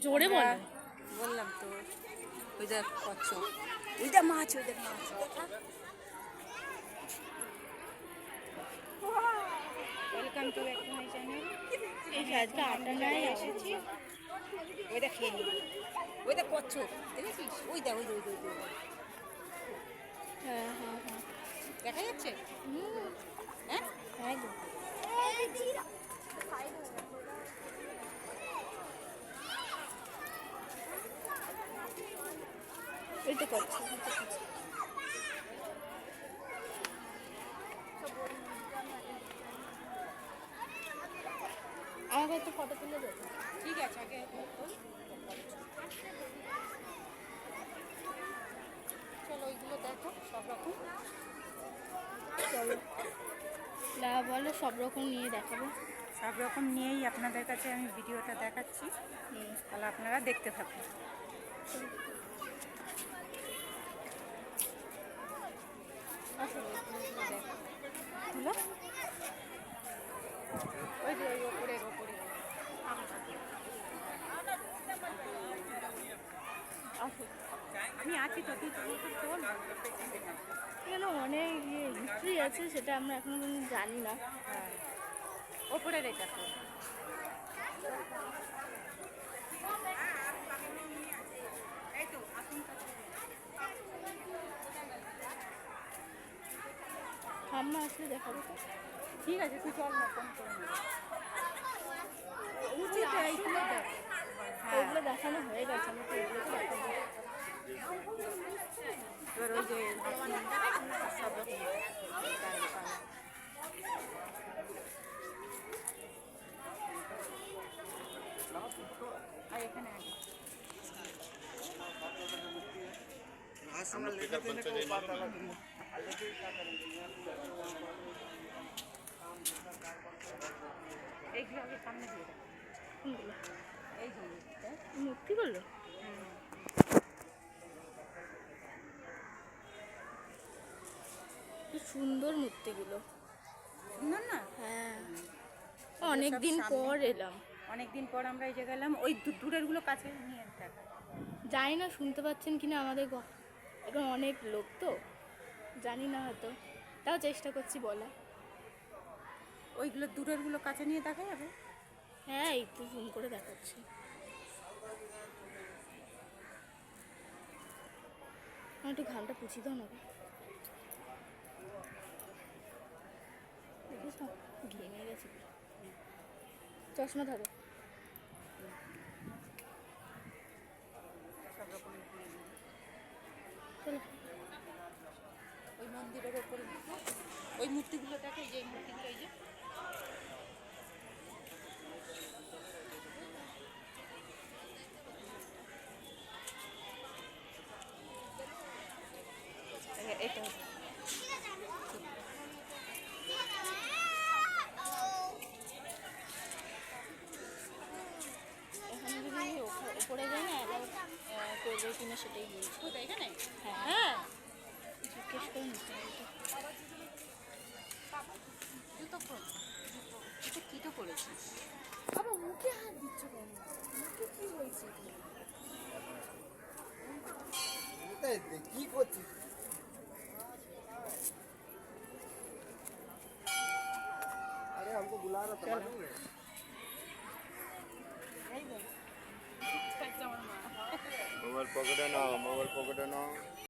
জোরে বলো। বললাম তো, ওই দেখ কচ্ছপ, ওইটা মাছ, ওই দেখ মাছ দেখা। Welcome to back to my channel. এই আজকে আটা নাই এসেছি। ওইটা খেয়ে নি, ওইটা কচ্ছপ দেখেছিস? ওই দেখ, ওই ওই ওই হ্যাঁ হ্যাঁ হ্যাঁ, দেখা যাচ্ছে। হ্যাঁ একদম। এই তো করছি। আমাকে একটু ফটো তুলে দেবো। ঠিক আছে, আগে চলো ওইগুলো দেখো সব রকম। চলো না বলো, সব রকম নিয়ে দেখাবো। সব রকম নিয়েই আপনাদের কাছে আমি ভিডিওটা দেখাচ্ছি, তাহলে আপনারা দেখতে থাকুন। হলো ওই যে ওই ওপরে আমি আছি তো, তুই চল। এখানে অনেক হিস্ট্রি আছে, সেটা আমরা এখনো পর্যন্ত জানি না। হ্যাঁ, ওপরের এটা তো ঠাম্মা আসলে দেখাবো তো। ঠিক আছে, তুই চল না, ফোন করে নেবো। উচিত এইগুলো দেখ। হ্যাঁ, ওইগুলো দেখানো হয়ে গেছে, আমরা তো ওইগুলো দেখাবো। এবার ওই যে সব রকম আর এখানে এইগুলো আগে সামনে দিয়ে দেখ। কোনগুলো? এই জিনিসটা মূর্তিগুলো? কি সুন্দর মূর্তিগুলো। সুন্দর না? হ্যাঁ, অনেক দিন পর এলাম। অনেকদিন পর আমরা এই যে গেলাম, ওই দূরের গুলো কাছে নিয়ে দেখা। জানি না শুনতে পাচ্ছেন কিনা, আমাদের এখন অনেক লোক তো জানি না হয়তো, তাও চেষ্টা করছি বলা। ওইগুলো দূরের গুলো কাছে নিয়ে দেখা যাবে। হ্যাঁ, একটু ফোন করে দেখাচ্ছি। আমার একটু ঘামটা পুছি দাও না গো। দেখিস না, ঘেমে গেছে। চশমা ধরো। সব রকম চলো। ওই মন্দিরের ওপরে ওই মূর্তিগুলো দেখে, যে মূর্তিগুলো এই যে এটা এখানে যদি উপরে যাই না, এবার করবে কিনা সেটাই বলছি। কোথায়? এখানে? হ্যাঁ, জিজ্ঞেস করে নিতে হবে। জুতো খোল, জুতো কি তো করেছিস? আবার মুখে হাত দিচ্ছ কেন? মুখে কি হয়েছে? কি করছিস? अरे हमको बुला रहा था मालूम है? এই বল मोबाइल पकड़े ना